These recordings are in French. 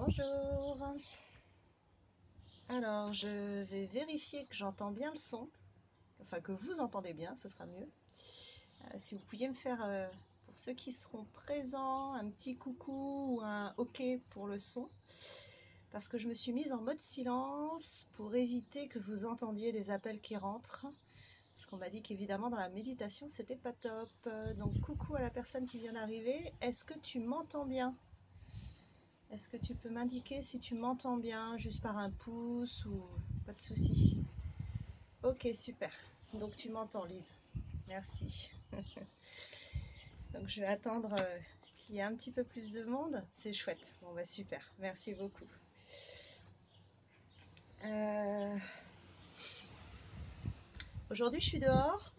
Bonjour. Alors, je vais vérifier que j'entends bien le son, enfin que vous entendez bien, ce sera mieux. Si vous pouviez me faire, pour ceux qui seront présents, un petit coucou ou un OK pour le son, parce que je me suis mise en mode silence pour éviter que vous entendiez des appels qui rentrent, parce qu'on m'a dit qu'évidemment dans la méditation c'était pas top. Donc coucou à la personne qui vient d'arriver. Est-ce que tu m'entends bien? Est-ce que tu peux m'indiquer si tu m'entends bien, juste par un pouce ou pas de souci? Ok, super. Donc tu m'entends, Lise. Merci. Donc je vais attendre qu'il y ait un petit peu plus de monde. C'est chouette. Bon bah super. Merci beaucoup. Aujourd'hui je suis dehors.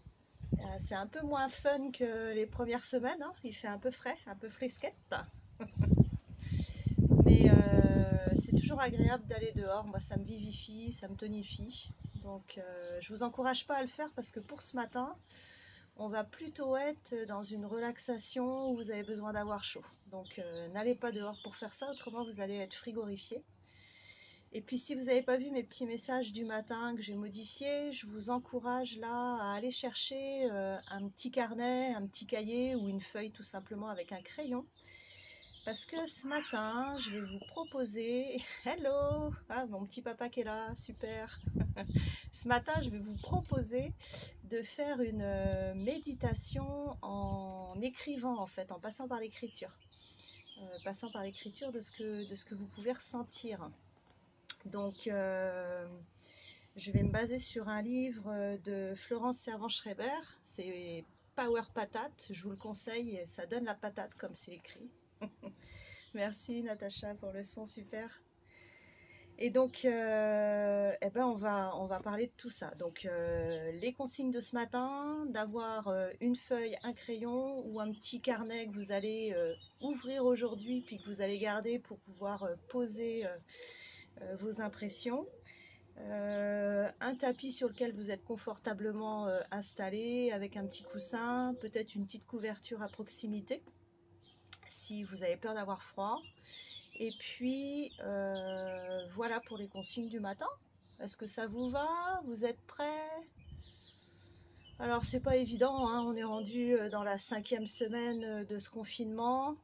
C'est un peu moins fun que les premières semaines, hein. Il fait un peu frais, un peu frisquette. Mais c'est toujours agréable d'aller dehors. Moi, ça me vivifie, ça me tonifie. Donc, je vous encourage pas à le faire parce que pour ce matin, on va plutôt être dans une relaxation où vous avez besoin d'avoir chaud. Donc, n'allez pas dehors pour faire ça, autrement vous allez être frigorifié. Et puis, si vous n'avez pas vu mes petits messages du matin que j'ai modifiés, je vous encourage là à aller chercher un petit carnet, un petit cahier ou une feuille tout simplement avec un crayon. Parce que ce matin, je vais vous proposer... Hello! Ah, mon petit papa qui est là, super! Ce matin, je vais vous proposer de faire une méditation en écrivant, en fait, en passant par l'écriture. Passant par l'écriture de ce que vous pouvez ressentir. Donc, je vais me baser sur un livre de Florence Servan-Schreiber. C'est Power Patate, je vous le conseille, ça donne la patate comme c'est écrit. Merci Natacha pour le son, super. Et donc, eh ben on va parler de tout ça. Donc, les consignes de ce matin, d'avoir une feuille, un crayon ou un petit carnet que vous allez ouvrir aujourd'hui, puis que vous allez garder pour pouvoir poser vos impressions. Un tapis sur lequel vous êtes confortablement installé, avec un petit coussin, peut-être une petite couverture à proximité, si vous avez peur d'avoir froid. Et puis, voilà pour les consignes du matin. Est-ce que ça vous va? Vous êtes prêts? Alors, c'est pas évident, hein, on est rendu dans la 5e semaine de ce confinement.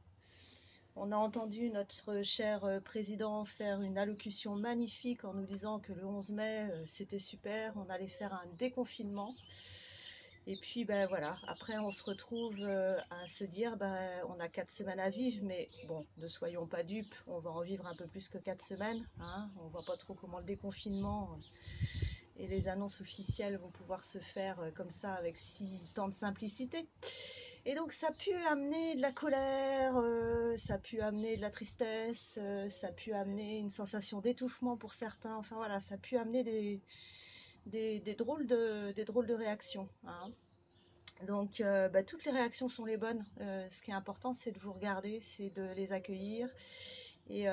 On a entendu notre cher président faire une allocution magnifique en nous disant que le 11 mai, c'était super, on allait faire un déconfinement. Et puis ben voilà, après on se retrouve à se dire on a 4 semaines à vivre, mais bon, ne soyons pas dupes, on va en vivre un peu plus que 4 semaines, hein. On voit pas trop comment le déconfinement et les annonces officielles vont pouvoir se faire comme ça avec tant de simplicité. Et donc ça a pu amener de la colère, ça a pu amener de la tristesse, ça a pu amener une sensation d'étouffement pour certains, enfin voilà, ça a pu amener des drôles de réactions, hein. Donc toutes les réactions sont les bonnes. Ce qui est important, c'est de vous regarder, c'est de les accueillir. Et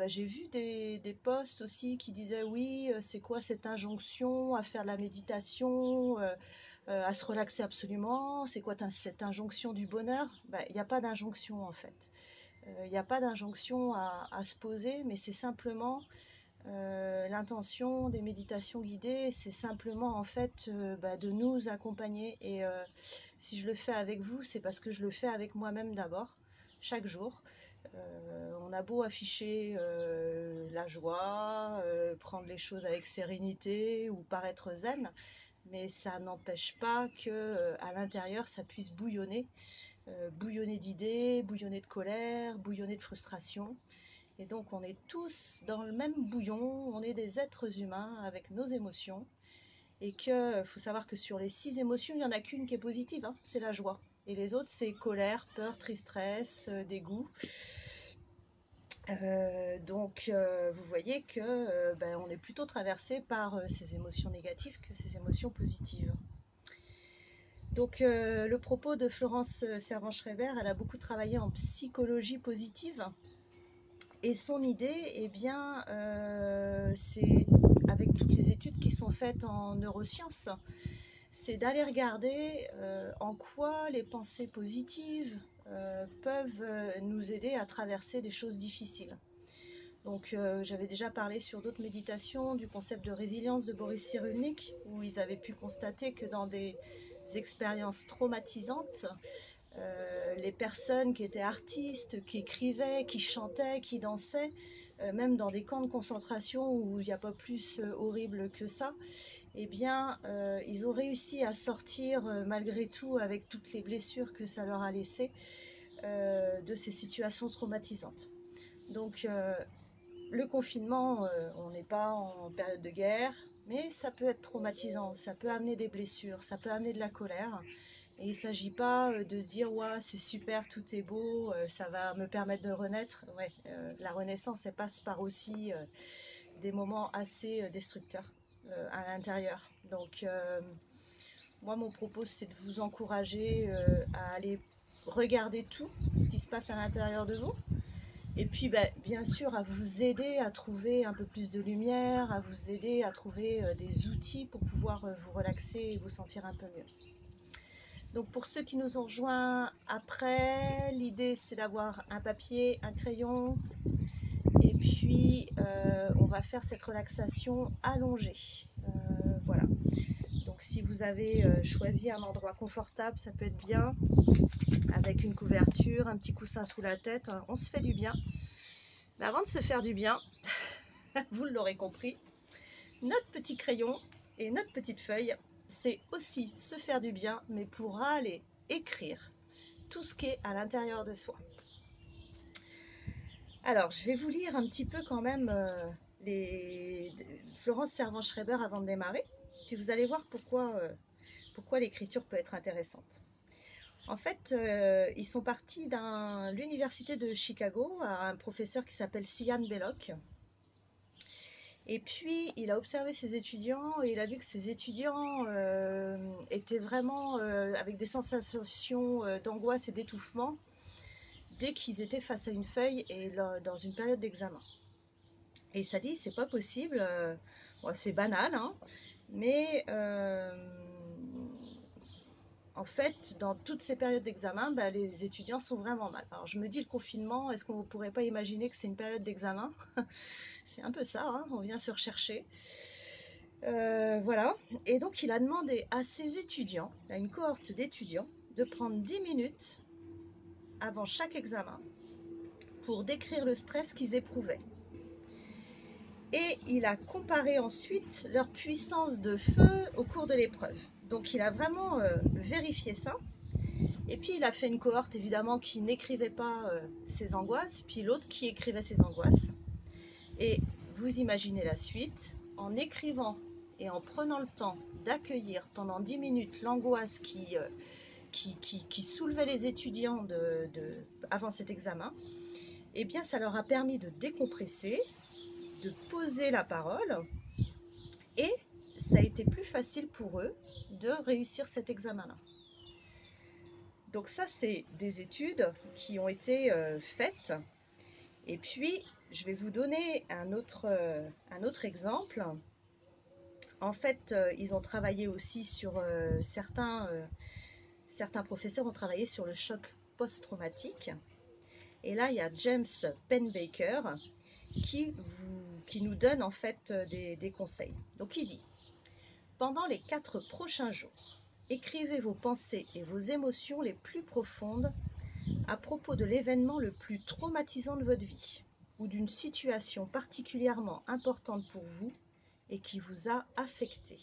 j'ai vu des posts aussi qui disaient oui, c'est quoi cette injonction à faire de la méditation, à se relaxer absolument, c'est quoi cette injonction du bonheur? Il n'y a pas d'injonction en fait. Il n'y a pas d'injonction à se poser, mais c'est simplement l'intention des méditations guidées, c'est simplement en fait de nous accompagner. Et si je le fais avec vous, c'est parce que je le fais avec moi-même d'abord, chaque jour. On a beau afficher la joie, prendre les choses avec sérénité ou paraître zen, mais ça n'empêche pas que à l'intérieur ça puisse bouillonner, bouillonner d'idées, bouillonner de colère, bouillonner de frustration. Et donc on est tous dans le même bouillon, on est des êtres humains avec nos émotions. Et que faut savoir que sur les 6 émotions, il n'y en a qu'une qui est positive, hein, c'est la joie. Et les autres, c'est colère, peur, tristesse, dégoût. Vous voyez que on est plutôt traversé par ces émotions négatives que ces émotions positives. Donc le propos de Florence Servan-Schreiber, elle a beaucoup travaillé en psychologie positive. Et son idée, eh bien, c'est, avec toutes les études qui sont faites en neurosciences, c'est d'aller regarder en quoi les pensées positives peuvent nous aider à traverser des choses difficiles. Donc j'avais déjà parlé sur d'autres méditations du concept de résilience de Boris Cyrulnik, où ils avaient pu constater que dans des expériences traumatisantes, les personnes qui étaient artistes, qui écrivaient, qui chantaient, qui dansaient, même dans des camps de concentration où il n'y a pas plus horrible que ça, eh bien, ils ont réussi à sortir, malgré tout, avec toutes les blessures que ça leur a laissées, de ces situations traumatisantes. Donc, le confinement, on n'est pas en période de guerre, mais ça peut être traumatisant, ça peut amener des blessures, ça peut amener de la colère. Et il ne s'agit pas de se dire ouais, c'est super, tout est beau, ça va me permettre de renaître. Ouais, la renaissance, elle passe par aussi des moments assez destructeurs à l'intérieur. Donc, moi, mon propos, c'est de vous encourager à aller regarder tout ce qui se passe à l'intérieur de vous. Et puis, bien sûr, à vous aider à trouver un peu plus de lumière, à vous aider à trouver des outils pour pouvoir vous relaxer et vous sentir un peu mieux. Donc, pour ceux qui nous ont rejoints après, l'idée, c'est d'avoir un papier, un crayon, et puis on va faire cette relaxation allongée. Voilà. Donc, si vous avez choisi un endroit confortable, ça peut être bien, avec une couverture, un petit coussin sous la tête, on se fait du bien. Mais avant de se faire du bien, vous l'aurez compris, notre petit crayon et notre petite feuille, c'est aussi se faire du bien, mais pour aller écrire tout ce qui est à l'intérieur de soi. Alors, je vais vous lire un petit peu quand même Florence Servan-Schreiber avant de démarrer, puis vous allez voir pourquoi l'écriture peut être intéressante. En fait, ils sont partis de l'université de Chicago, à un professeur qui s'appelle Sian Belloc. Et puis, il a observé ses étudiants et il a vu que ses étudiants étaient vraiment avec des sensations d'angoisse et d'étouffement dès qu'ils étaient face à une feuille et dans une période d'examen. Et il s'est dit, c'est pas possible, bon, c'est banal, hein, mais en fait, dans toutes ces périodes d'examen, les étudiants sont vraiment mal. Alors je me dis, le confinement, est-ce qu'on ne pourrait pas imaginer que c'est une période d'examen? C'est un peu ça, hein, on vient se rechercher. Voilà. Et donc il a demandé à ses étudiants, à une cohorte d'étudiants, de prendre 10 minutes avant chaque examen pour décrire le stress qu'ils éprouvaient. Et il a comparé ensuite leur puissance de feu au cours de l'épreuve. Donc il a vraiment vérifié ça. Et puis il a fait une cohorte évidemment qui n'écrivait pas ses angoisses, puis l'autre qui écrivait ses angoisses. Et vous imaginez la suite, en écrivant et en prenant le temps d'accueillir pendant 10 minutes l'angoisse qui soulevait les étudiants avant cet examen, eh bien ça leur a permis de décompresser, de poser la parole, et ça a été plus facile pour eux de réussir cet examen-là. Donc ça, c'est des études qui ont été faites. Et puis, je vais vous donner un autre exemple. En fait, ils ont travaillé aussi sur certains professeurs ont travaillé sur le choc post-traumatique. Et là, il y a James Pennebaker qui nous donne en fait des conseils. Donc, il dit, pendant les 4 prochains jours, écrivez vos pensées et vos émotions les plus profondes à propos de l'événement le plus traumatisant de votre vie ou d'une situation particulièrement importante pour vous et qui vous a affecté.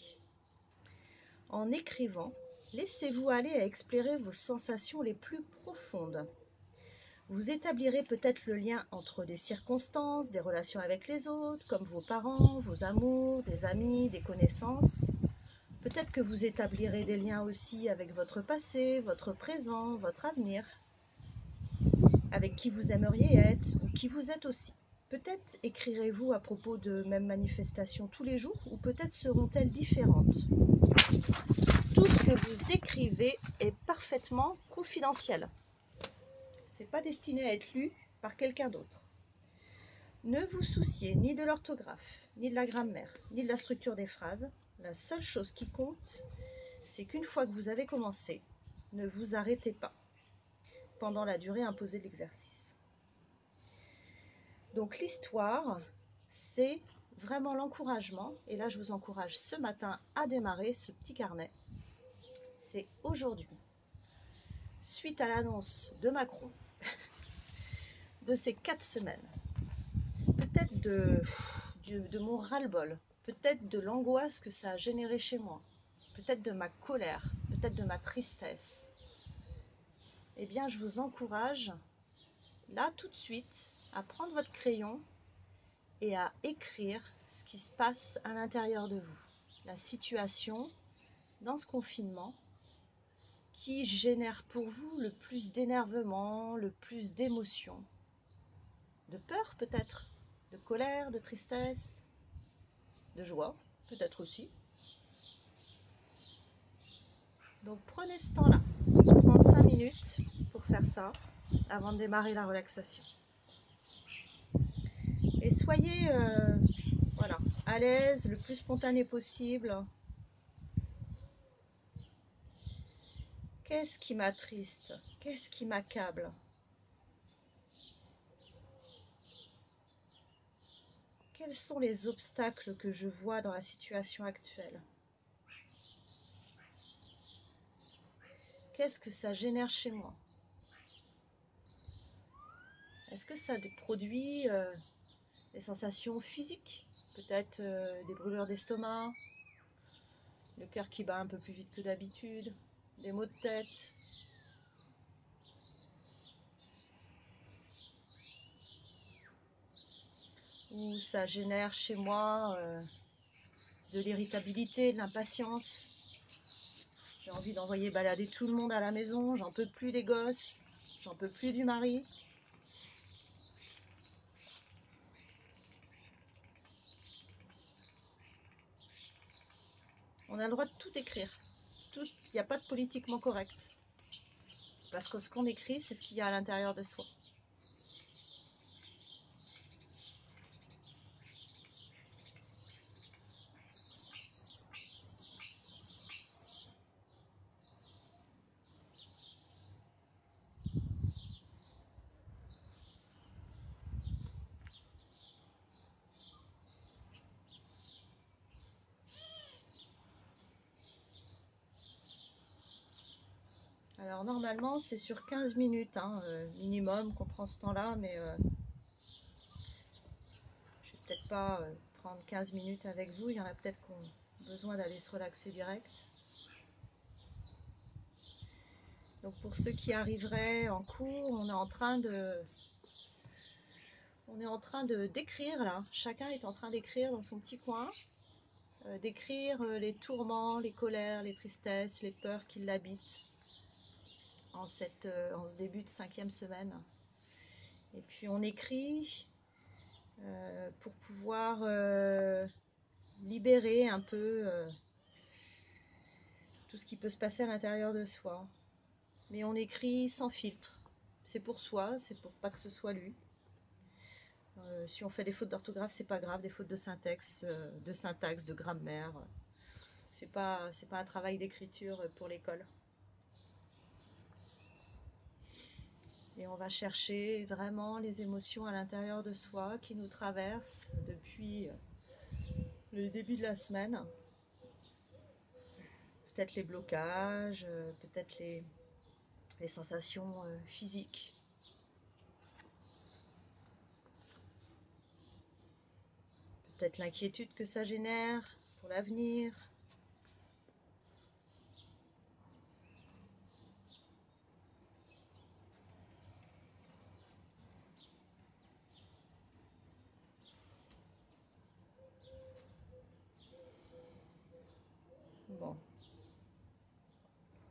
En écrivant, laissez-vous aller à explorer vos sensations les plus profondes. Vous établirez peut-être le lien entre des circonstances, des relations avec les autres, comme vos parents, vos amours, des amis, des connaissances. Peut-être que vous établirez des liens aussi avec votre passé, votre présent, votre avenir, avec qui vous aimeriez être ou qui vous êtes aussi. Peut-être écrirez-vous à propos de mêmes manifestations tous les jours ou peut-être seront-elles différentes. Tout ce que vous écrivez est parfaitement confidentiel. Ce n'est pas destiné à être lu par quelqu'un d'autre. Ne vous souciez ni de l'orthographe, ni de la grammaire, ni de la structure des phrases. La seule chose qui compte, c'est qu'une fois que vous avez commencé, ne vous arrêtez pas pendant la durée imposée de l'exercice. Donc l'histoire, c'est vraiment l'encouragement. Et là, je vous encourage ce matin à démarrer ce petit carnet. C'est aujourd'hui, suite à l'annonce de Macron, de ces 4 semaines, peut-être de mon ras-le-bol, peut-être de l'angoisse que ça a généré chez moi, peut-être de ma colère, peut-être de ma tristesse, eh bien je vous encourage, là tout de suite, à prendre votre crayon et à écrire ce qui se passe à l'intérieur de vous. La situation dans ce confinement qui génère pour vous le plus d'énervement, le plus d'émotions, de peur peut-être, de colère, de tristesse, de joie peut-être aussi. Donc prenez ce temps-là. On se prend 5 minutes pour faire ça avant de démarrer la relaxation. Et soyez voilà, à l'aise, le plus spontané possible. Qu'est-ce qui m'attriste? Qu'est-ce qui m'accable? Quels sont les obstacles que je vois dans la situation actuelle? Qu'est-ce que ça génère chez moi? Est-ce que ça produit des sensations physiques? Peut-être des brûlures d'estomac, le cœur qui bat un peu plus vite que d'habitude, des maux de tête. Ou ça génère chez moi de l'irritabilité, de l'impatience. J'ai envie d'envoyer balader tout le monde à la maison, j'en peux plus des gosses, j'en peux plus du mari. On a le droit de tout écrire. Il n'y a pas de politiquement correct. Parce que ce qu'on écrit, c'est ce qu'il y a à l'intérieur de soi. Alors normalement, c'est sur 15 minutes minimum qu'on prend ce temps-là, mais je vais peut-être pas prendre 15 minutes avec vous. Il y en a peut-être qui ont besoin d'aller se relaxer direct. Donc pour ceux qui arriveraient en cours, on est en train de d'écrire là. Chacun est en train d'écrire dans son petit coin, d'écrire les tourments, les colères, les tristesses, les peurs qui l'habitent en ce début de 5e semaine. Et puis on écrit pour pouvoir libérer un peu tout ce qui peut se passer à l'intérieur de soi. Mais on écrit sans filtre. C'est pour soi, c'est pour pas que ce soit lu. Si on fait des fautes d'orthographe, c'est pas grave, des fautes de syntaxe, de grammaire. C'est pas un travail d'écriture pour l'école. Et on va chercher vraiment les émotions à l'intérieur de soi qui nous traversent depuis le début de la semaine. Peut-être les blocages, peut-être les sensations physiques. Peut-être l'inquiétude que ça génère pour l'avenir. Bon,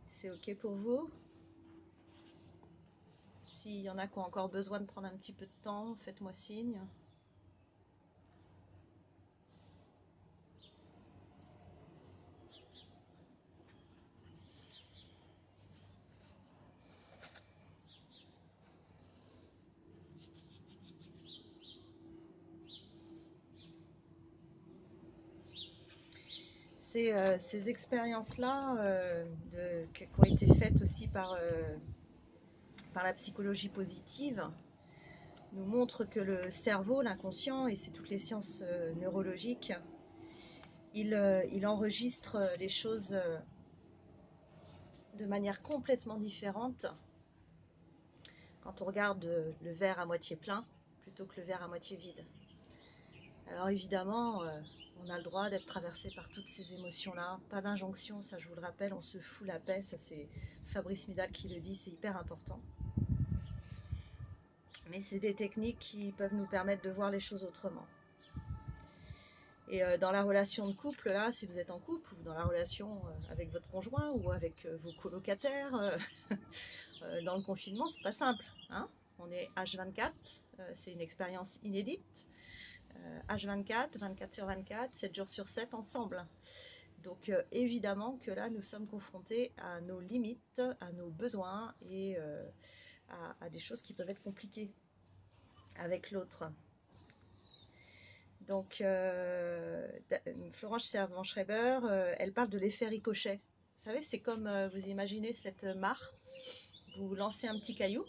c'est ok pour vous? S'il y en a qui ont encore besoin de prendre un petit peu de temps, faites-moi signe. Ces expériences-là qui ont été faites aussi par la psychologie positive nous montre que le cerveau, l'inconscient, et c'est toutes les sciences neurologiques, il enregistre les choses de manière complètement différente quand on regarde le verre à moitié plein plutôt que le verre à moitié vide. Alors évidemment, on a le droit d'être traversé par toutes ces émotions-là. Pas d'injonction, ça je vous le rappelle, on se fout la paix, ça c'est Fabrice Midal qui le dit, c'est hyper important. Mais c'est des techniques qui peuvent nous permettre de voir les choses autrement. Et dans la relation de couple, là, si vous êtes en couple, ou dans la relation avec votre conjoint, ou avec vos colocataires, dans le confinement, c'est pas simple, hein. On est H24, c'est une expérience inédite. H24, 24 sur 24, 7 jours sur 7 ensemble. Donc évidemment que là, nous sommes confrontés à nos limites, à nos besoins et à des choses qui peuvent être compliquées avec l'autre. Donc Florence Servan-Schreiber, elle parle de l'effet ricochet. Vous savez, c'est comme vous imaginez cette mare, vous lancez un petit caillou,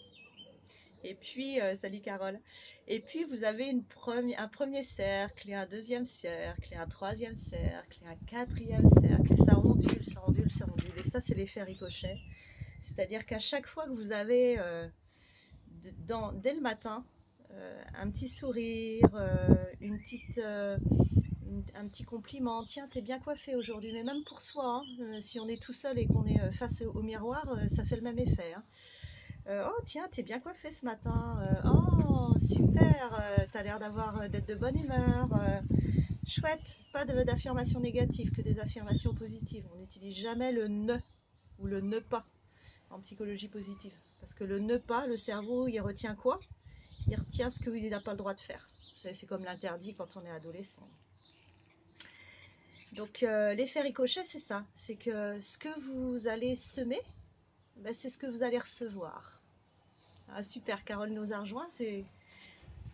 et puis, salut Carole, et puis vous avez un premier cercle, et un deuxième cercle, et un troisième cercle, et un quatrième cercle, et ça ondule, ça ondule, ça ondule, et ça c'est l'effet ricochet. C'est-à-dire qu'à chaque fois que vous avez, dès le matin, un petit sourire, un petit compliment, tiens, t'es bien coiffé aujourd'hui, mais même pour soi, hein, si on est tout seul et qu'on est face au miroir, ça fait le même effet, hein. Oh tiens, t'es bien coiffé ce matin. Oh super, t'as l'air d'être de bonne humeur. Chouette, pas d'affirmations négatives, que des affirmations positives. On n'utilise jamais le ne ou le ne pas en psychologie positive. Parce que le ne pas, le cerveau, il retient quoi? Il retient ce qu'il n'a pas le droit de faire. C'est comme l'interdit quand on est adolescent. Donc l'effet ricochet, c'est ça. C'est que ce que vous allez semer, ben, c'est ce que vous allez recevoir. Ah, super, Carole nous a rejoint, c'est...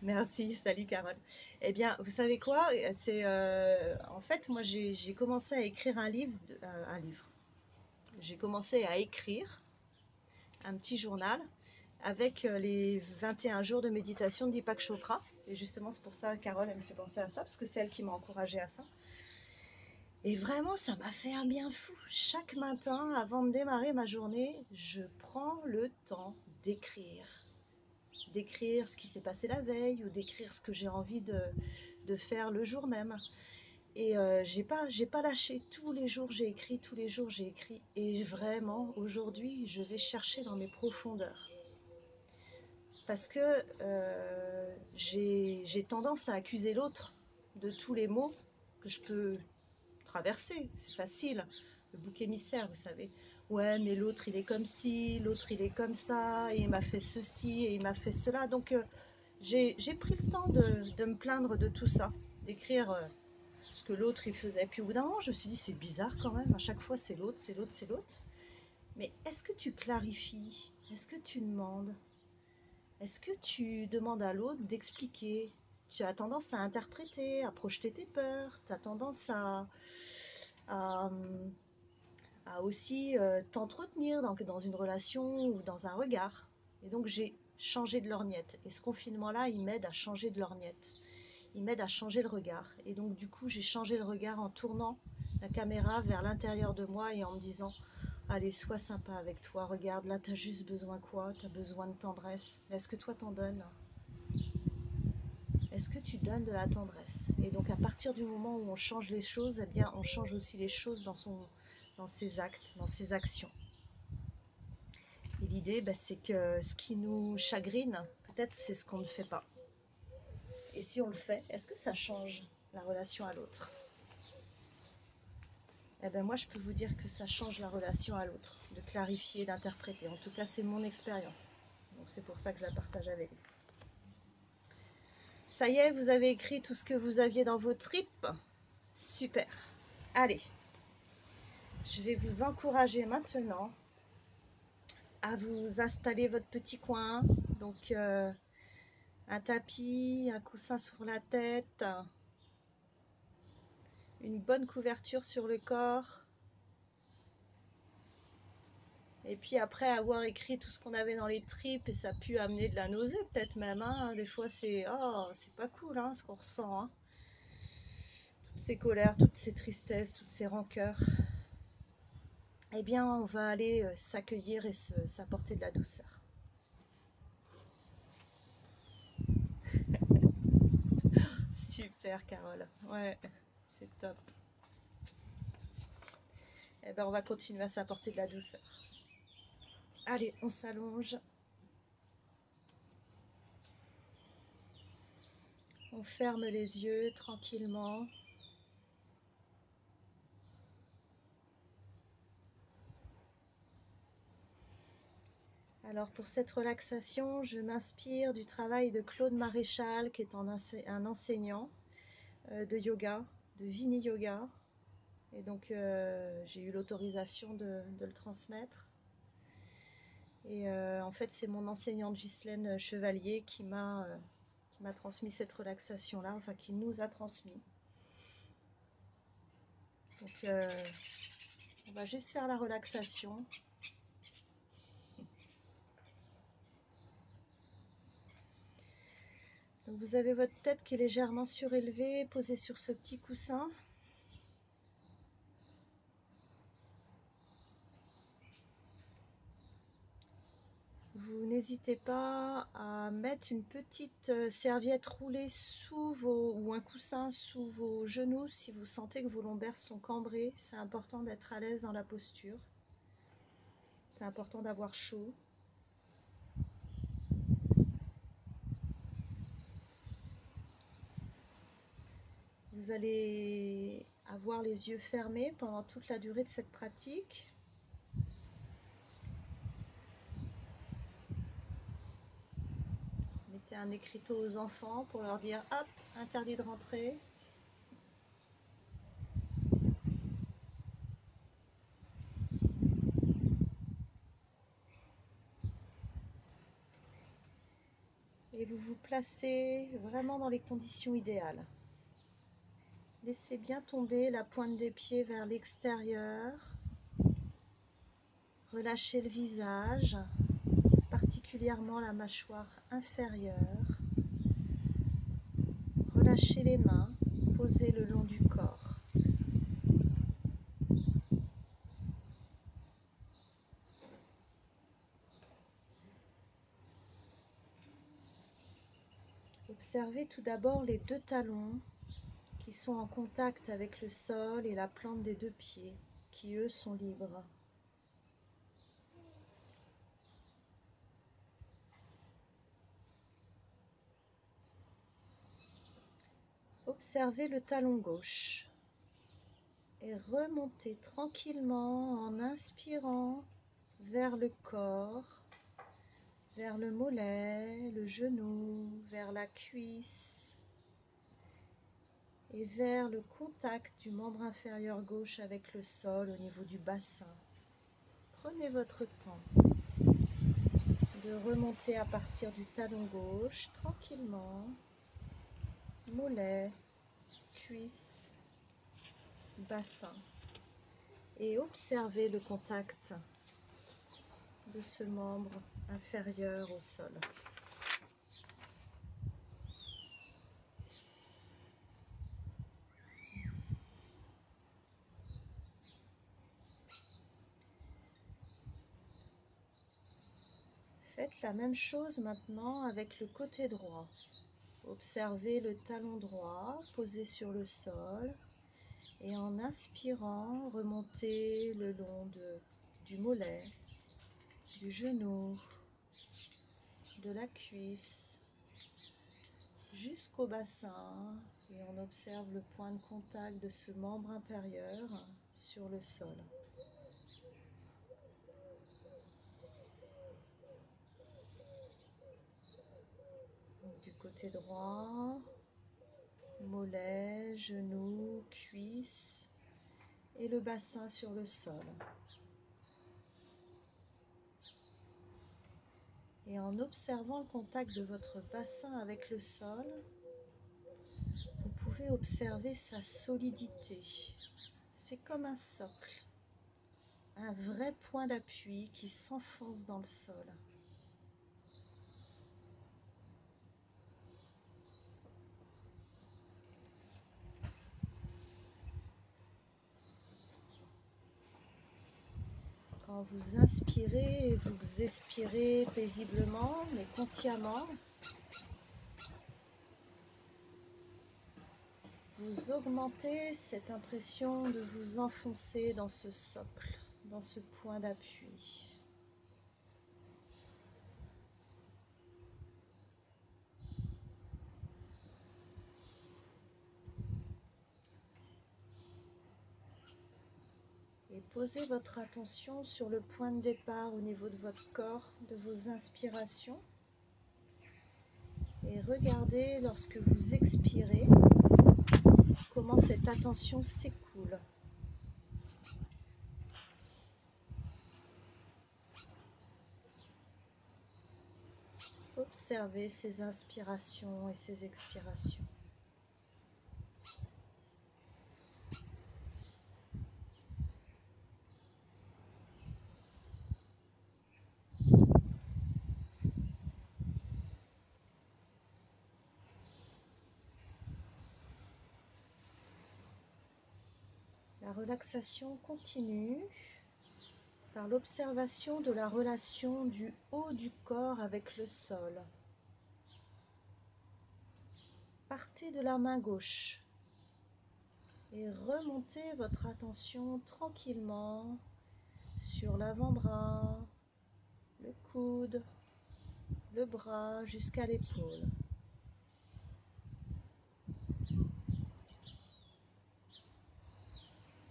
Merci, salut Carole. Eh bien, vous savez quoi? C'est en fait, moi j'ai commencé à écrire un livre. J'ai commencé à écrire un petit journal avec les 21 jours de méditation de Deepak Chopra. Et justement, c'est pour ça, Carole, elle me fait penser à ça, parce que c'est elle qui m'a encouragée à ça. Et vraiment, ça m'a fait un bien fou. Chaque matin, avant de démarrer ma journée, je prends le temps d'écrire ce qui s'est passé la veille ou d'écrire ce que j'ai envie de faire le jour même. Et j'ai pas lâché. Tous les jours j'ai écrit, tous les jours j'ai écrit. Et vraiment, aujourd'hui, je vais chercher dans mes profondeurs. Parce que j'ai tendance à accuser l'autre de tous les maux que je peux traverser. C'est facile. Le bouc émissaire, vous savez. Ouais, mais l'autre il est comme ci, l'autre il est comme ça, et il m'a fait ceci, et il m'a fait cela. Donc j'ai pris le temps de me plaindre de tout ça, d'écrire ce que l'autre il faisait. Puis au bout d'un moment, je me suis dit, c'est bizarre quand même, à chaque fois c'est l'autre, c'est l'autre, c'est l'autre. Mais est-ce que tu clarifies? Est-ce que tu demandes? Est-ce que tu demandes à l'autre d'expliquer? Tu as tendance à interpréter, à projeter tes peurs, tu as tendance à, à aussi t'entretenir dans une relation ou dans un regard. Et donc j'ai changé de lorgnette. Et ce confinement-là, il m'aide à changer de lorgnette. Il m'aide à changer le regard. Et donc du coup, j'ai changé le regard en tournant la caméra vers l'intérieur de moi et en me disant, allez, sois sympa avec toi, regarde, là, tu as juste besoin quoi? Tu as besoin de tendresse. Est-ce que toi t'en donnes? Est-ce que tu donnes de la tendresse? Et donc à partir du moment où on change les choses, eh bien on change aussi les choses dans ses actes, dans ses actions. Et l'idée, c'est que ce qui nous chagrine, peut-être c'est ce qu'on ne fait pas. Et si on le fait, est-ce que ça change la relation à l'autre? Eh bien moi je peux vous dire que ça change la relation à l'autre, de clarifier, d'interpréter. En tout cas c'est mon expérience. Donc c'est pour ça que je la partage avec vous. Ça y est, vous avez écrit tout ce que vous aviez dans vos tripes? Super. Allez, je vais vous encourager maintenant à vous installer votre petit coin. Donc un tapis, un coussin sur la tête, une bonne couverture sur le corps. Et puis après avoir écrit tout ce qu'on avait dans les tripes, et ça a pu amener de la nausée peut-être même, hein. Des fois c'est oh, c'est pas cool hein, ce qu'on ressent, hein. Toutes ces colères, toutes ces tristesses, toutes ces rancœurs. Eh bien on va aller s'accueillir et s'apporter de la douceur. Super Carole, ouais, c'est top. Eh ben on va continuer à s'apporter de la douceur. Allez, on s'allonge. On ferme les yeux tranquillement. Alors pour cette relaxation, je m'inspire du travail de Claude Maréchal, qui est un enseignant de yoga, de Vini Yoga. Et donc j'ai eu l'autorisation de le transmettre. Et en fait c'est mon enseignante Ghislaine Chevalier qui m'a transmis cette relaxation-là, enfin qui nous a transmis. Donc on va juste faire la relaxation. Donc vous avez votre tête qui est légèrement surélevée, posée sur ce petit coussin. Vous n'hésitez pas à mettre une petite serviette roulée ou un coussin sous vos genoux si vous sentez que vos lombaires sont cambrés. C'est important d'être à l'aise dans la posture. C'est important d'avoir chaud. Vous allez avoir les yeux fermés pendant toute la durée de cette pratique. Mettez un écriteau aux enfants pour leur dire hop, interdit de rentrer. Et vous vous placez vraiment dans les conditions idéales. Laissez bien tomber la pointe des pieds vers l'extérieur. Relâchez le visage, particulièrement la mâchoire inférieure. Relâchez les mains, posez le long du corps. Observez tout d'abord les deux talons qui sont en contact avec le sol et la plante des deux pieds, qui eux sont libres. Observez le talon gauche et remontez tranquillement en inspirant vers le corps, vers le mollet, le genou, vers la cuisse et vers le contact du membre inférieur gauche avec le sol au niveau du bassin. Prenez votre temps de remonter à partir du talon gauche tranquillement, mollet, cuisse, bassin, et observez le contact de ce membre inférieur au sol. Faites la même chose maintenant avec le côté droit. Observez le talon droit posé sur le sol et en inspirant, remontez le long du mollet, du genou, de la cuisse jusqu'au bassin et on observe le point de contact de ce membre inférieur sur le sol. Donc, du côté droit, mollet, genou, cuisse et le bassin sur le sol. Et en observant le contact de votre bassin avec le sol, vous pouvez observer sa solidité. C'est comme un socle un vrai point d'appui qui s'enfonce dans le sol. Quand vous inspirez, vous expirez paisiblement, mais consciemment. Vous augmentez cette impression de vous enfoncer dans ce socle, dans ce point d'appui. Et posez votre attention sur le point de départ au niveau de votre corps, de vos inspirations. Et regardez lorsque vous expirez, comment cette attention s'écoule. Observez ces inspirations et ces expirations. La relaxation continue par l'observation de la relation du haut du corps avec le sol. Partez de la main gauche et remontez votre attention tranquillement sur l'avant-bras, le coude, le bras jusqu'à l'épaule.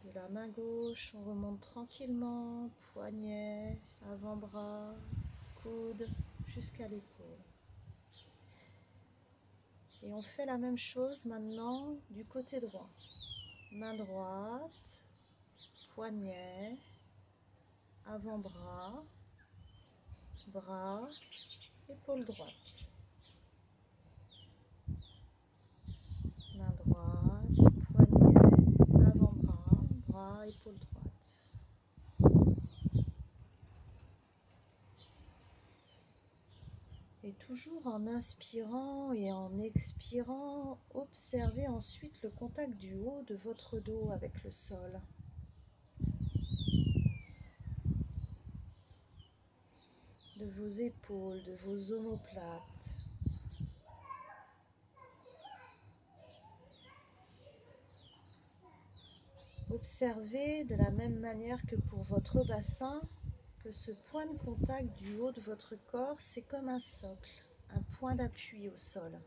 De la main gauche, on remonte tranquillement, poignet, avant-bras, coude jusqu'à l'épaule. Et on fait la même chose maintenant du côté droit. Main droite, poignet, avant-bras, bras, épaule droite. Main droite, poignet, avant-bras, bras, épaule droite. Et toujours en inspirant et en expirant, observez ensuite le contact du haut de votre dos avec le sol. De vos épaules, de vos omoplates. Observez de la même manière que pour votre bassin, que ce point de contact du haut de votre corps, c'est comme un socle, un point d'appui au sol.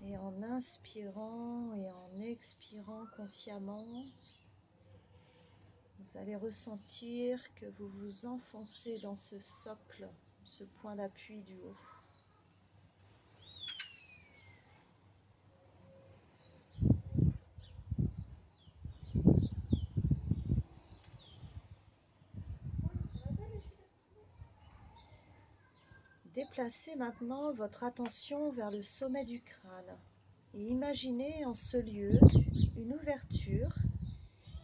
Et en inspirant et en expirant consciemment, vous allez ressentir que vous vous enfoncez dans ce socle, ce point d'appui du haut. Déplacez maintenant votre attention vers le sommet du crâne et imaginez en ce lieu une ouverture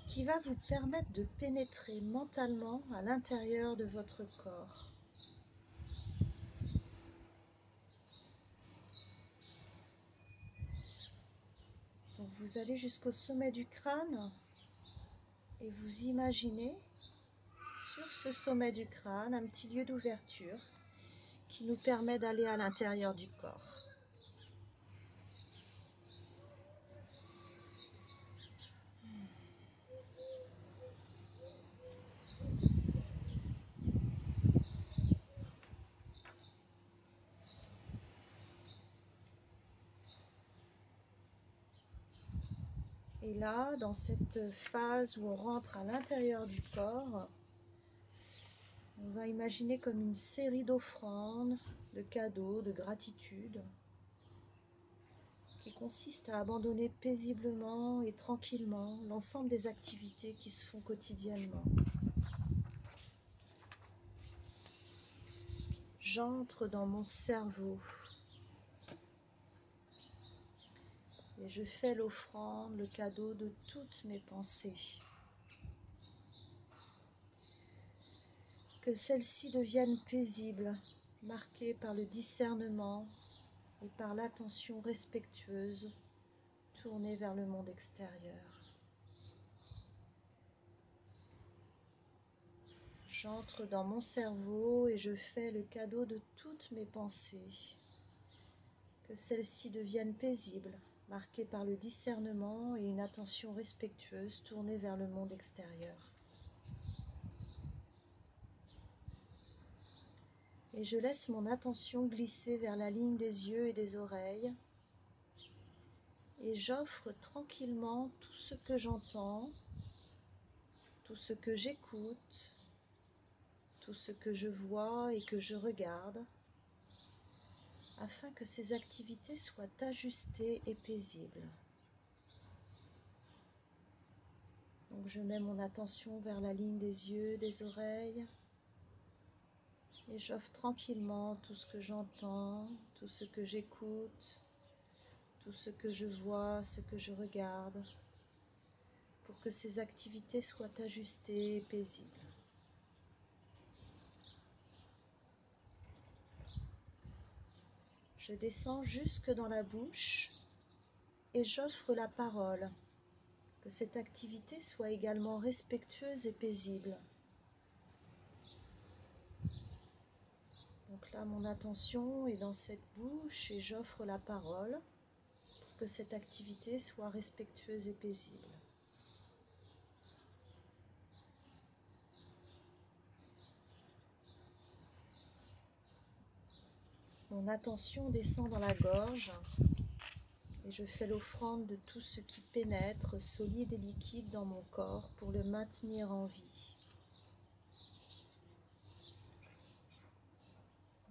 qui va vous permettre de pénétrer mentalement à l'intérieur de votre corps. Donc vous allez jusqu'au sommet du crâne et vous imaginez sur ce sommet du crâne un petit lieu d'ouverture qui nous permet d'aller à l'intérieur du corps. Et là, dans cette phase où on rentre à l'intérieur du corps, on va imaginer comme une série d'offrandes, de cadeaux, de gratitude, qui consiste à abandonner paisiblement et tranquillement l'ensemble des activités qui se font quotidiennement. J'entre dans mon cerveau. Et je fais l'offrande, le cadeau de toutes mes pensées. Que celles-ci deviennent paisibles, marquées par le discernement et par l'attention respectueuse tournée vers le monde extérieur. J'entre dans mon cerveau et je fais le cadeau de toutes mes pensées. Que celles-ci deviennent paisibles, marquées par le discernement et une attention respectueuse tournée vers le monde extérieur. Et je laisse mon attention glisser vers la ligne des yeux et des oreilles. Et j'offre tranquillement tout ce que j'entends, tout ce que j'écoute, tout ce que je vois et que je regarde, afin que ces activités soient ajustées et paisibles. Donc je mets mon attention vers la ligne des yeux, des oreilles, et j'offre tranquillement tout ce que j'entends, tout ce que j'écoute, tout ce que je vois, ce que je regarde, pour que ces activités soient ajustées et paisibles. Je descends jusque dans la bouche et j'offre la parole, que cette activité soit également respectueuse et paisible. Donc là, mon attention est dans cette bouche et j'offre la parole pour que cette activité soit respectueuse et paisible. Mon attention descend dans la gorge et je fais l'offrande de tout ce qui pénètre, solide et liquide dans mon corps pour le maintenir en vie.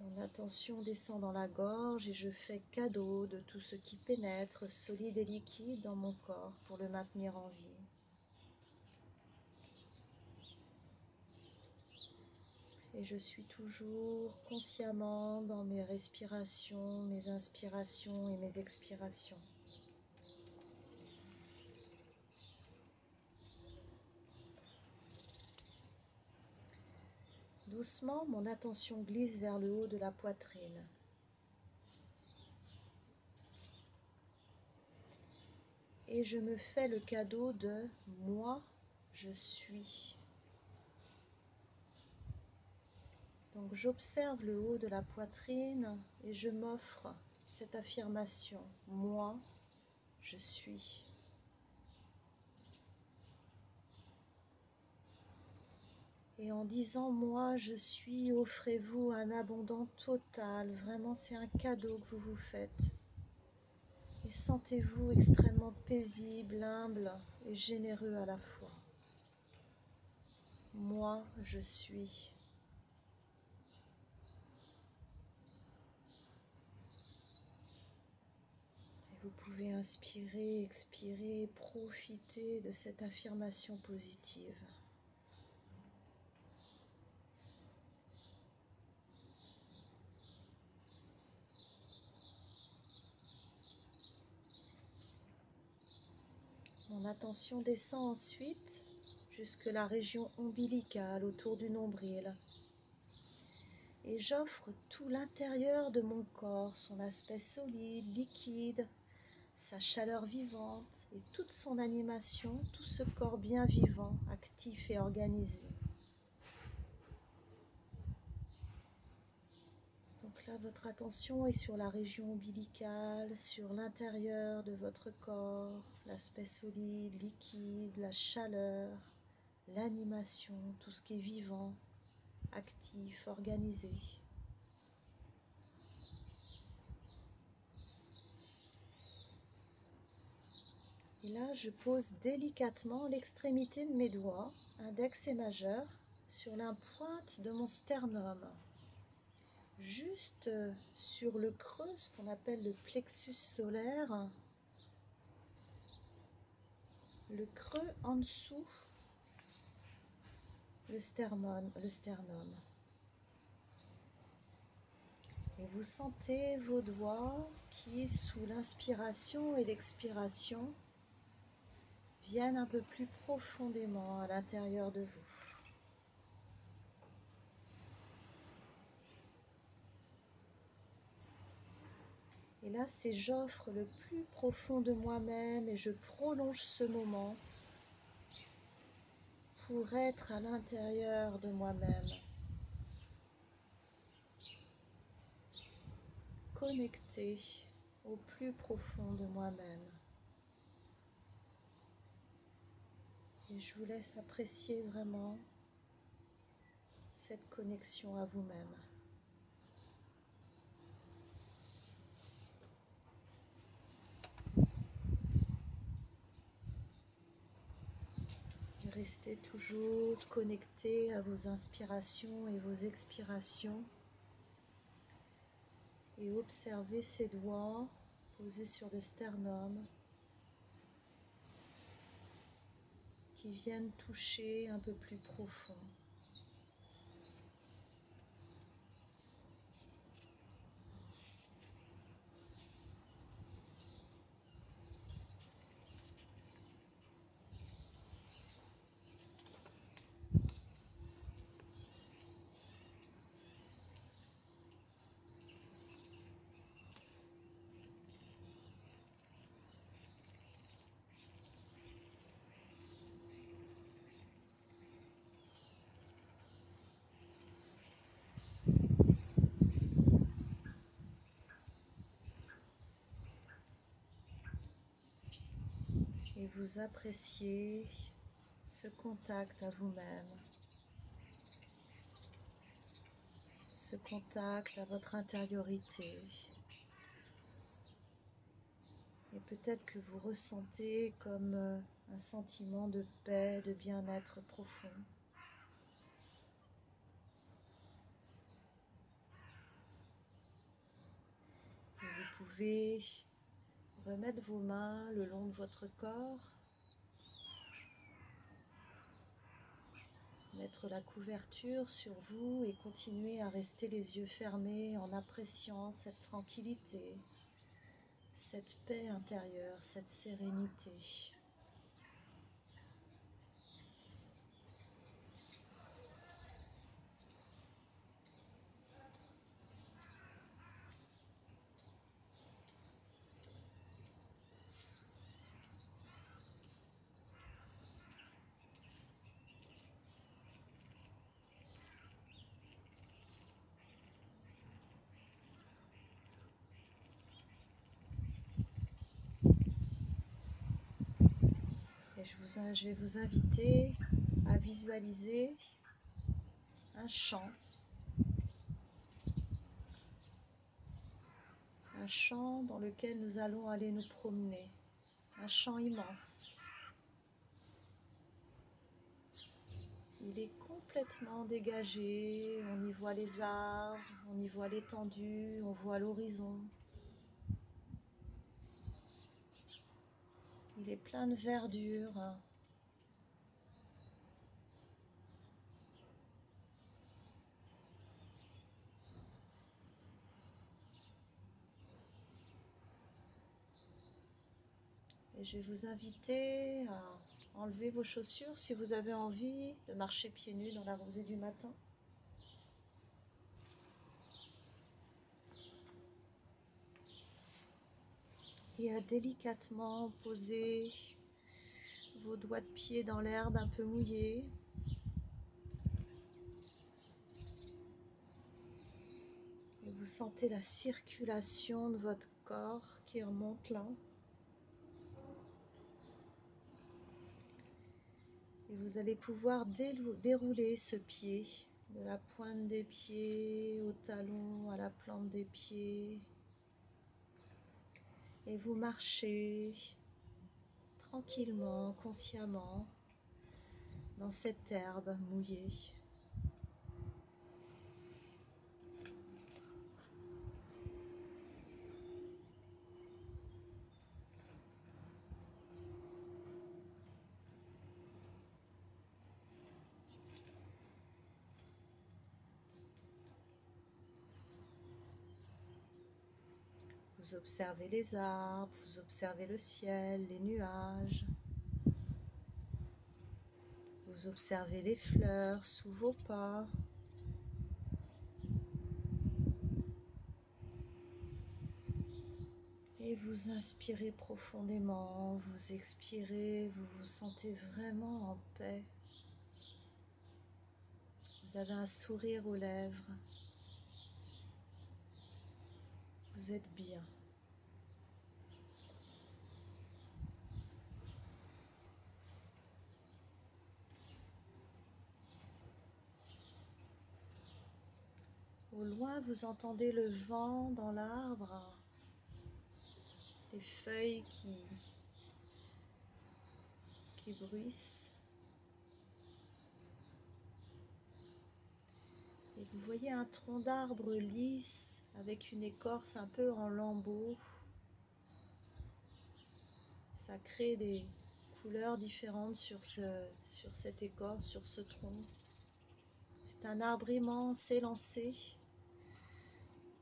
Mon attention descend dans la gorge et je fais cadeau de tout ce qui pénètre, solide et liquide dans mon corps pour le maintenir en vie. Et je suis toujours consciemment dans mes respirations, mes inspirations et mes expirations. Doucement, mon attention glisse vers le haut de la poitrine. Et je me fais le cadeau de « moi, je suis ». Donc j'observe le haut de la poitrine et je m'offre cette affirmation « moi, je suis ». Et en disant « moi, je suis », offrez-vous un abandon total. Vraiment, c'est un cadeau que vous vous faites. Et sentez-vous extrêmement paisible, humble et généreux à la fois. Moi, je suis. Et vous pouvez inspirer, expirer, profiter de cette affirmation positive. Mon attention descend ensuite jusque la région ombilicale autour du nombril. Et j'offre tout l'intérieur de mon corps, son aspect solide, liquide, sa chaleur vivante et toute son animation, tout ce corps bien vivant, actif et organisé. Donc là, votre attention est sur la région ombilicale, sur l'intérieur de votre corps, l'aspect solide, liquide, la chaleur, l'animation, tout ce qui est vivant, actif, organisé. Et là, je pose délicatement l'extrémité de mes doigts, index et majeur, sur la pointe de mon sternum. Juste sur le creux, ce qu'on appelle le plexus solaire, le creux en dessous, le sternum. Et vous sentez vos doigts qui, sous l'inspiration et l'expiration, viennent un peu plus profondément à l'intérieur de vous. Et là, c'est j'offre le plus profond de moi-même et je prolonge ce moment pour être à l'intérieur de moi-même, connecté au plus profond de moi-même. Et je vous laisse apprécier vraiment cette connexion à vous-même. Restez toujours connecté à vos inspirations et vos expirations et observez ces doigts posés sur le sternum qui viennent toucher un peu plus profond. Et vous appréciez ce contact à vous-même, ce contact à votre intériorité. Et peut-être que vous ressentez comme un sentiment de paix, de bien-être profond. Et vous pouvez remettre vos mains le long de votre corps, mettre la couverture sur vous et continuer à rester les yeux fermés en appréciant cette tranquillité, cette paix intérieure, cette sérénité. Et je vais vous inviter à visualiser un champ dans lequel nous allons aller nous promener, un champ immense. Il est complètement dégagé, on y voit les arbres, on y voit l'étendue, on voit l'horizon. Il est plein de verdure. Et je vais vous inviter à enlever vos chaussures si vous avez envie de marcher pieds nus dans la rosée du matin. Et à délicatement poser vos doigts de pied dans l'herbe un peu mouillée. Et vous sentez la circulation de votre corps qui remonte là. Et vous allez pouvoir dérouler ce pied, de la pointe des pieds au talon, à la plante des pieds. Et vous marchez tranquillement, consciemment, dans cette herbe mouillée. Vous observez les arbres, vous observez le ciel, les nuages. Vous observez les fleurs sous vos pas. Et vous inspirez profondément, vous expirez, vous vous sentez vraiment en paix. Vous avez un sourire aux lèvres. Vous êtes bien. Au loin, vous entendez le vent dans l'arbre, les feuilles qui bruissent. Et vous voyez un tronc d'arbre lisse avec une écorce un peu en lambeaux. Ça crée des couleurs différentes sur cette écorce, sur ce tronc. C'est un arbre immense élancé.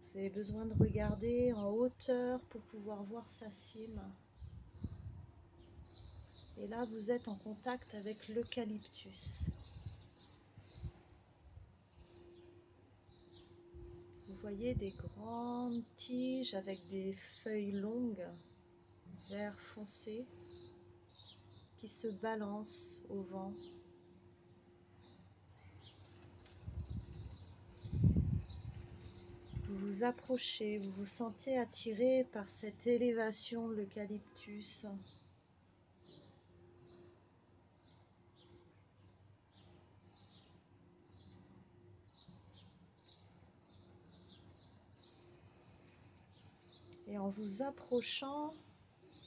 Vous avez besoin de regarder en hauteur pour pouvoir voir sa cime. Et là, vous êtes en contact avec l'eucalyptus. Vous voyez des grandes tiges avec des feuilles longues, vert foncé, qui se balancent au vent. Vous vous approchez, vous vous sentez attiré par cette élévation de l'eucalyptus. Et en vous approchant,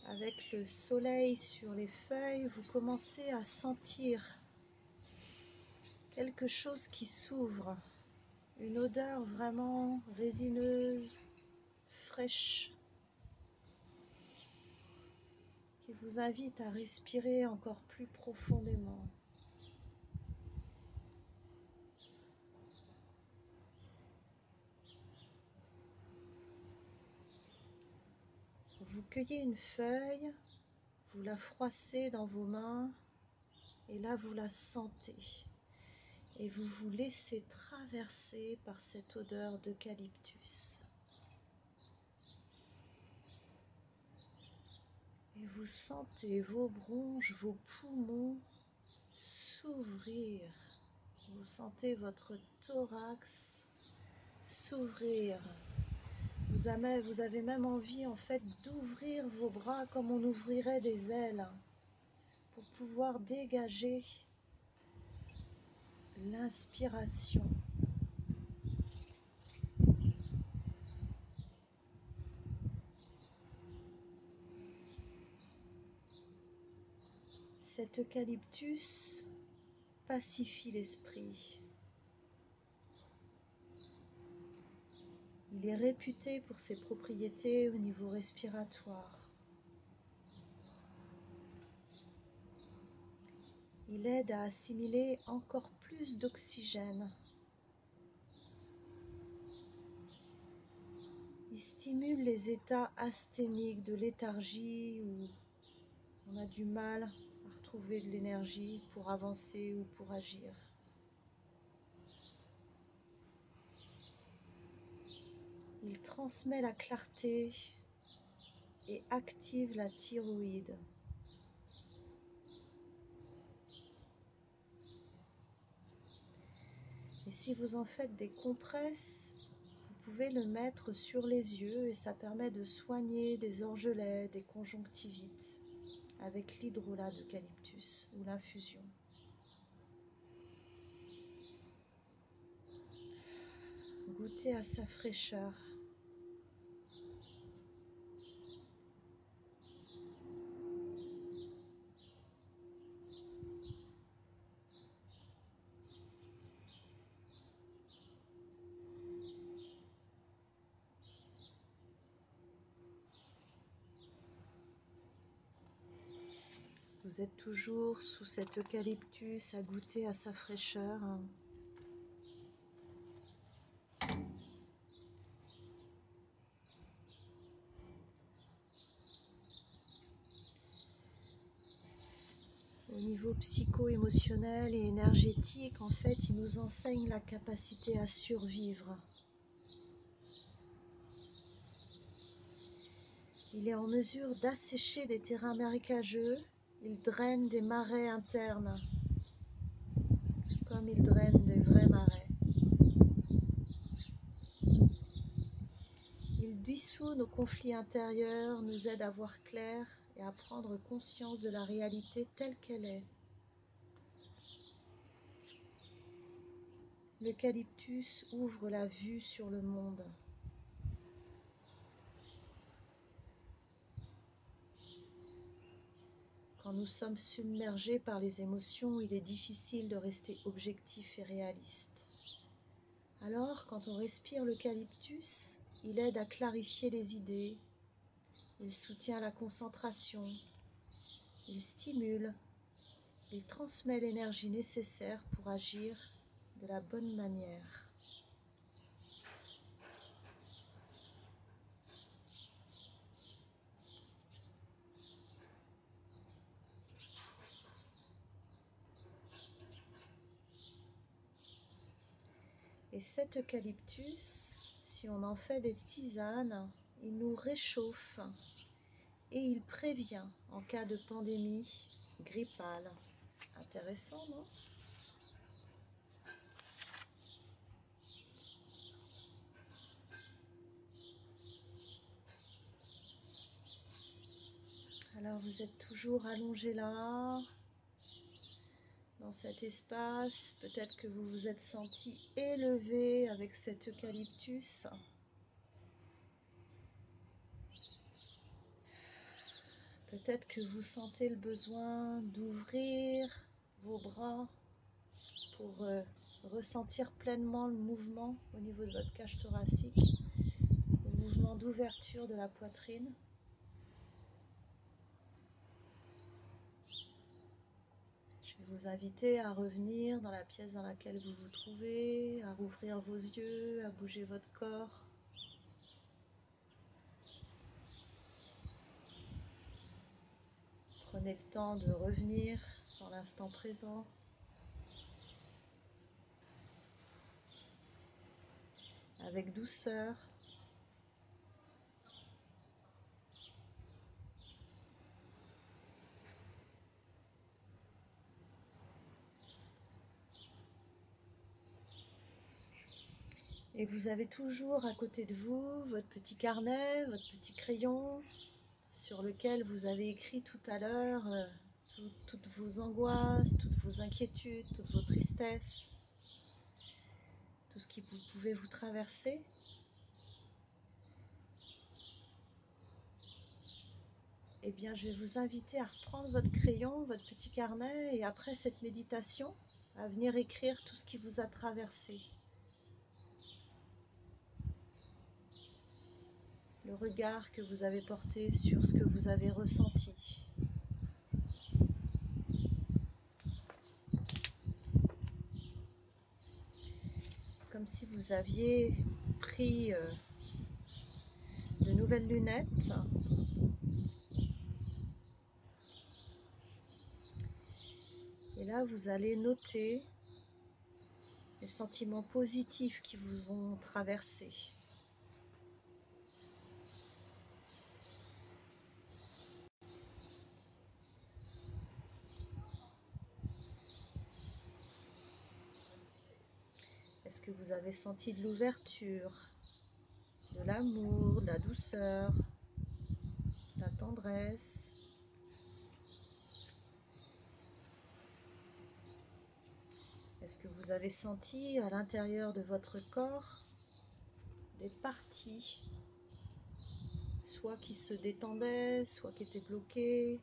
avec le soleil sur les feuilles, vous commencez à sentir quelque chose qui s'ouvre, une odeur vraiment résineuse, fraîche, qui vous invite à respirer encore plus profondément. Vous cueillez une feuille, vous la froissez dans vos mains et là vous la sentez. Et vous vous laissez traverser par cette odeur d'eucalyptus. Et vous sentez vos bronches, vos poumons s'ouvrir. Vous sentez votre thorax s'ouvrir. Vous avez même envie en fait d'ouvrir vos bras comme on ouvrirait des ailes pour pouvoir dégager l'inspiration. Cet eucalyptus pacifie l'esprit. Il est réputé pour ses propriétés au niveau respiratoire. Il aide à assimiler encore plus d'oxygène. Il stimule les états asthéniques de léthargie où on a du mal à retrouver de l'énergie pour avancer ou pour agir. Il transmet la clarté et active la thyroïde. Et si vous en faites des compresses, vous pouvez le mettre sur les yeux et ça permet de soigner des orgelets, des conjonctivites avec l'hydrolat d'eucalyptus ou l'infusion. Goûtez à sa fraîcheur. Vous êtes toujours sous cet eucalyptus à goûter à sa fraîcheur. au niveau psycho-émotionnel et énergétique, en fait, il nous enseigne la capacité à survivre. Il est en mesure d'assécher des terrains marécageux, il draine des marais internes, comme il draine des vrais marais. Il dissout nos conflits intérieurs, nous aide à voir clair et à prendre conscience de la réalité telle qu'elle est. L'eucalyptus ouvre la vue sur le monde. Quand nous sommes submergés par les émotions, il est difficile de rester objectif et réaliste. Alors, quand on respire l'eucalyptus, il aide à clarifier les idées, il soutient la concentration, il stimule, il transmet l'énergie nécessaire pour agir de la bonne manière. Et cet eucalyptus, si on en fait des tisanes, il nous réchauffe et il prévient en cas de pandémie grippale. Intéressant, non ? Alors vous êtes toujours allongé là, dans cet espace. Peut-être que vous vous êtes senti élevé avec cet eucalyptus. Peut-être que vous sentez le besoin d'ouvrir vos bras pour ressentir pleinement le mouvement au niveau de votre cage thoracique, le mouvement d'ouverture de la poitrine. Je vais vous inviter à revenir dans la pièce dans laquelle vous vous trouvez, à rouvrir vos yeux, à bouger votre corps. Prenez le temps de revenir dans l'instant présent. Avec douceur. Et vous avez toujours à côté de vous votre petit carnet, votre petit crayon sur lequel vous avez écrit tout à l'heure toutes vos angoisses, toutes vos inquiétudes, toutes vos tristesses, tout ce qui pouvait vous traverser. Eh bien, je vais vous inviter à reprendre votre crayon, votre petit carnet et après cette méditation, à venir écrire tout ce qui vous a traversé. Le regard que vous avez porté sur ce que vous avez ressenti. Comme si vous aviez pris de nouvelles lunettes et là vous allez noter les sentiments positifs qui vous ont traversé. Est-ce que vous avez senti de l'ouverture, de l'amour, de la douceur, de la tendresse ? Est-ce que vous avez senti à l'intérieur de votre corps des parties, soit qui se détendaient, soit qui étaient bloquées,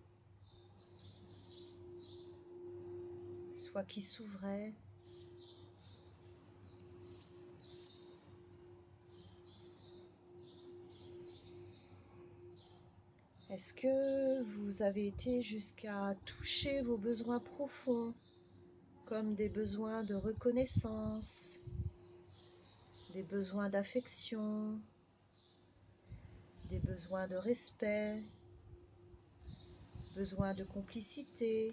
soit qui s'ouvraient ? Est-ce que vous avez été jusqu'à toucher vos besoins profonds, comme des besoins de reconnaissance, des besoins d'affection, des besoins de respect, besoins de complicité,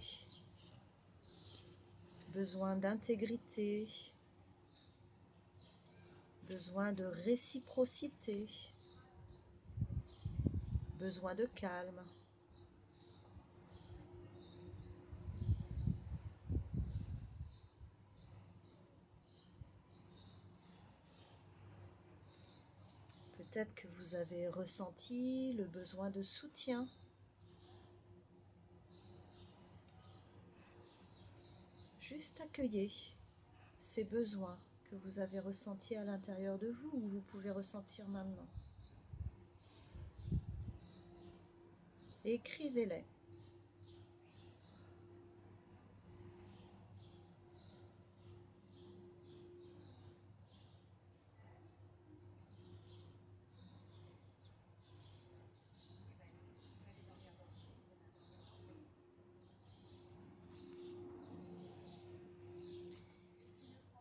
besoin d'intégrité, besoin de réciprocité, besoin de calme. Peut-être que vous avez ressenti le besoin de soutien. Juste accueillez ces besoins que vous avez ressentis à l'intérieur de vous ou vous pouvez ressentir maintenant. Écrivez-les.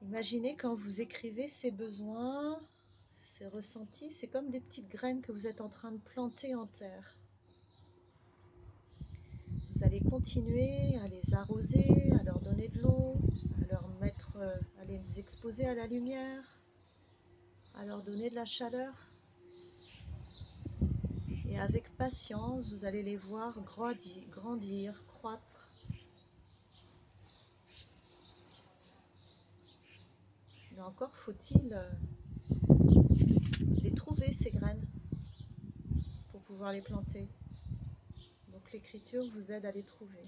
Imaginez quand vous écrivez ces besoins, ces ressentis, c'est comme des petites graines que vous êtes en train de planter en terre. Vous allez continuer à les arroser, à leur donner de l'eau, à les exposer à la lumière, à leur donner de la chaleur. Et avec patience, vous allez les voir grandir, croître. Mais encore faut-il les trouver, ces graines, pour pouvoir les planter. Donc l'écriture vous aide à les trouver.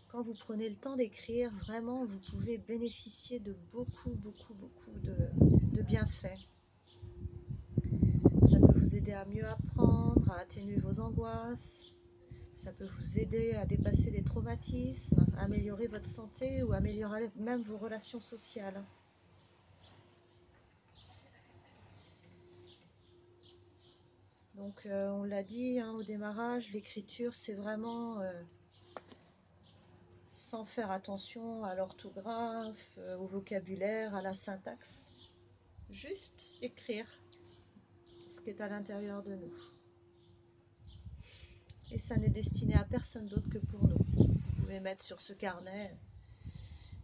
Quand vous prenez le temps d'écrire, vraiment, vous pouvez bénéficier de beaucoup de bienfaits. Ça peut vous aider à mieux apprendre, à atténuer vos angoisses. Ça peut vous aider à dépasser des traumatismes, à améliorer votre santé ou améliorer même vos relations sociales. Donc, on l'a dit au démarrage, l'écriture, c'est vraiment sans faire attention à l'orthographe, au vocabulaire, à la syntaxe. Juste écrire ce qui est à l'intérieur de nous. Et ça n'est destiné à personne d'autre que pour nous. Vous pouvez mettre sur ce carnet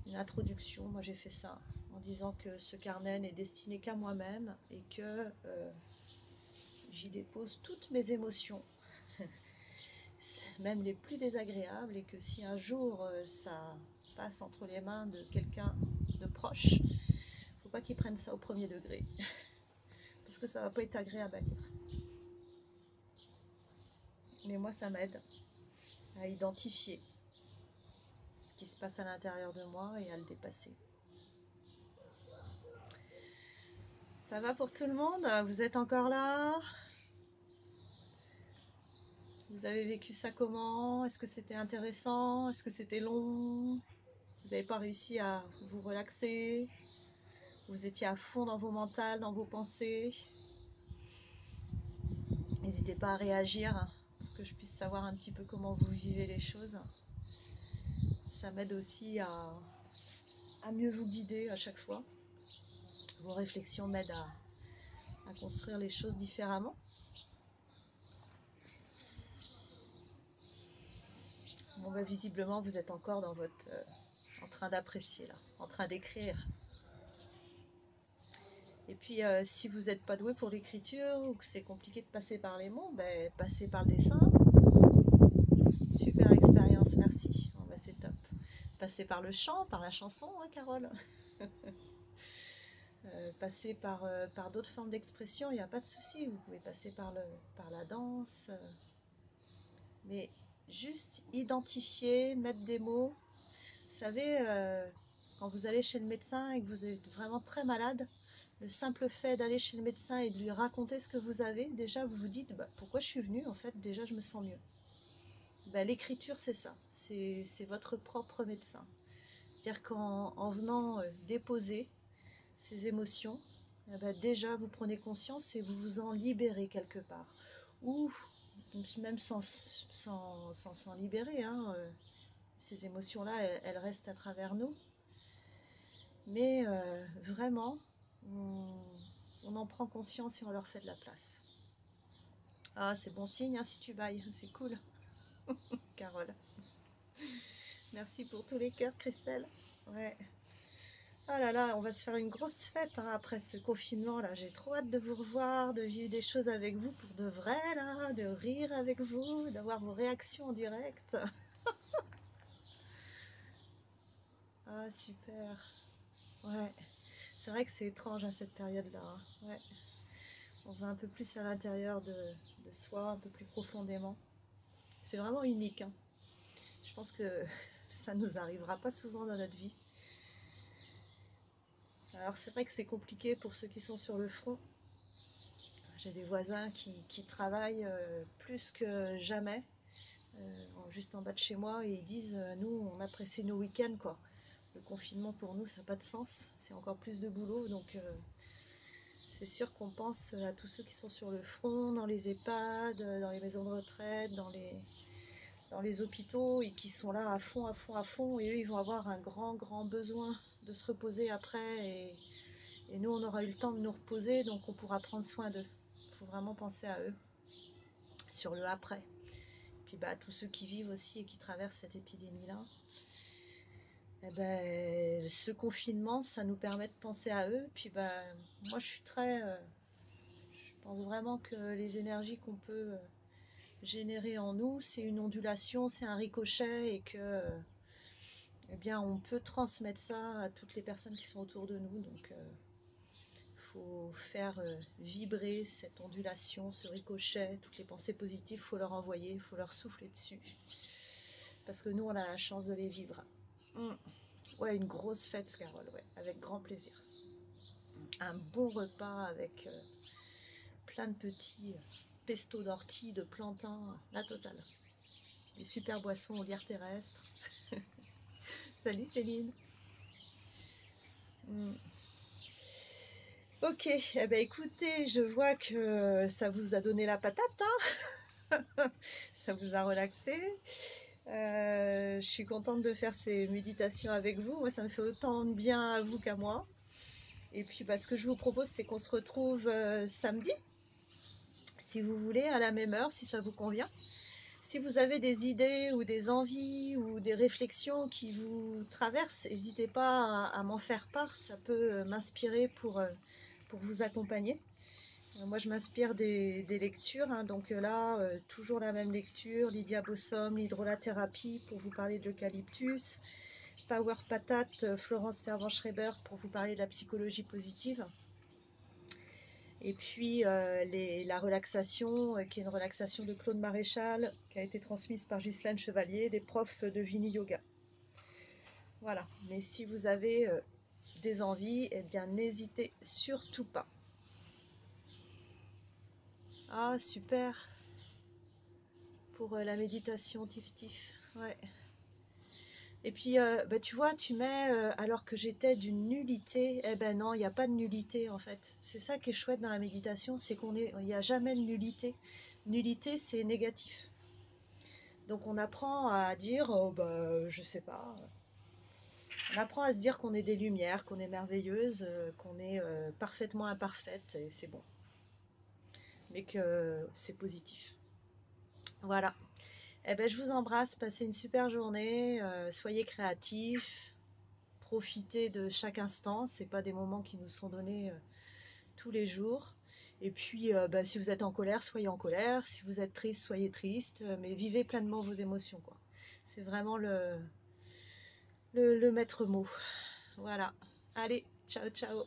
une introduction. Moi, j'ai fait ça en disant que ce carnet n'est destiné qu'à moi-même et que j'y dépose toutes mes émotions, même les plus désagréables, et que si un jour ça passe entre les mains de quelqu'un de proche, faut pas qu'il prenne ça au premier degré, parce que ça va pas être agréable à lire. Mais moi, ça m'aide à identifier ce qui se passe à l'intérieur de moi et à le dépasser. Ça va pour tout le monde? Vous êtes encore là? Vous avez vécu ça comment? Est-ce que c'était intéressant? Est-ce que c'était long? Vous n'avez pas réussi à vous relaxer? Vous étiez à fond dans vos mentales, dans vos pensées? N'hésitez pas à réagir pour que je puisse savoir un petit peu comment vous vivez les choses. Ça m'aide aussi à mieux vous guider à chaque fois. Vos réflexions m'aident à construire les choses différemment. Bon, bah, visiblement, vous êtes encore dans votre, en train d'apprécier, là, en train d'écrire. Et puis, si vous n'êtes pas doué pour l'écriture ou que c'est compliqué de passer par les mots, ben, passez par le dessin. Super expérience, merci. Bon, ben, c'est top. Passez par le chant, par la chanson, hein, Carole. Passer par d'autres formes d'expression, il n'y a pas de souci. Vous pouvez passer par la danse. Mais juste identifier, mettre des mots. Vous savez, quand vous allez chez le médecin et que vous êtes vraiment très malade, le simple fait d'aller chez le médecin et de lui raconter ce que vous avez, déjà vous vous dites bah, pourquoi je suis venue, en fait déjà je me sens mieux. Bah, l'écriture c'est ça, c'est votre propre médecin. C'est-à-dire qu'en venant déposer ces émotions, bah, déjà vous prenez conscience et vous vous en libérez quelque part. Ou même sans s'en libérer, hein, ces émotions-là elles restent à travers nous. Mais vraiment, on, on en prend conscience et on leur fait de la place. Ah, c'est bon signe hein, si tu bailles, c'est cool, Carole. Merci pour tous les cœurs, Christelle. Ouais. Ah là là, on va se faire une grosse fête hein, après ce confinement là. J'ai trop hâte de vous revoir, de vivre des choses avec vous pour de vrai là, de rire avec vous, d'avoir vos réactions en direct. Ah super. Ouais. C'est vrai que c'est étrange à cette période-là, hein. Ouais. On va un peu plus à l'intérieur de soi, un peu plus profondément. C'est vraiment unique, hein. Je pense que ça nous arrivera pas souvent dans notre vie. Alors c'est vrai que c'est compliqué pour ceux qui sont sur le front. J'ai des voisins qui travaillent plus que jamais, juste en bas de chez moi, et ils disent nous, on apprécie nos week-ends, quoi. Le confinement pour nous, ça n'a pas de sens. C'est encore plus de boulot, donc c'est sûr qu'on pense à tous ceux qui sont sur le front, dans les EHPAD, dans les maisons de retraite, dans les hôpitaux, et qui sont là à fond, à fond, à fond, et eux, ils vont avoir un grand, grand besoin de se reposer après, et nous, on aura eu le temps de nous reposer, donc on pourra prendre soin d'eux. Il faut vraiment penser à eux, sur le après. Puis bah, tous ceux qui vivent aussi et qui traversent cette épidémie-là, eh ben, ce confinement, ça nous permet de penser à eux. Puis bah, moi, je pense vraiment que les énergies qu'on peut générer en nous, c'est une ondulation, c'est un ricochet, et que, eh bien, on peut transmettre ça à toutes les personnes qui sont autour de nous. Donc, faut faire vibrer cette ondulation, ce ricochet, toutes les pensées positives, il faut leur envoyer, il faut leur souffler dessus. Parce que nous, on a la chance de les vivre. Mm. Ouais, une grosse fête, Carole, ouais, avec grand plaisir. Un bon repas avec plein de petits pestos d'ortie, de plantain, la totale. Des super boissons aux lierre terrestre. Salut Céline. Mm. Ok, eh ben écoutez, je vois que ça vous a donné la patate, hein. Ça vous a relaxé. Je suis contente de faire ces méditations avec vous. Moi, ça me fait autant de bien à vous qu'à moi. Et puis, bah, ce que je vous propose, c'est qu'on se retrouve samedi, si vous voulez, à la même heure, si ça vous convient. Si vous avez des idées ou des envies ou des réflexions qui vous traversent, n'hésitez pas à m'en faire part. Ça peut m'inspirer pour vous accompagner. Moi, je m'inspire des lectures, hein. Donc là, toujours la même lecture, Lydia Bossum, l'hydrolathérapie, pour vous parler de l'eucalyptus, Power Patate, Florence Servan-Schreiber, pour vous parler de la psychologie positive. Et puis la relaxation, qui est une relaxation de Claude Maréchal, qui a été transmise par Ghislaine Chevalier, des profs de Vini Yoga. Voilà. Mais si vous avez des envies, eh bien n'hésitez surtout pas. Ah, super! Pour la méditation tif-tif. Ouais. Et puis, bah, tu vois, tu mets, alors que j'étais d'une nullité, eh ben non, il n'y a pas de nullité en fait. C'est ça qui est chouette dans la méditation, c'est il n'y a jamais de nullité. Nullité, c'est négatif. Donc on apprend à dire, oh, bah, je sais pas. On apprend à se dire qu'on est des lumières, qu'on est merveilleuse, qu'on est parfaitement imparfaite, et c'est bon. Mais que c'est positif. Voilà. Eh ben, je vous embrasse, passez une super journée, soyez créatifs, profitez de chaque instant, c'est pas des moments qui nous sont donnés tous les jours. Et puis, bah, si vous êtes en colère, soyez en colère, si vous êtes triste, soyez triste, mais vivez pleinement vos émotions, quoi. C'est vraiment le maître mot. Voilà. Allez, ciao, ciao.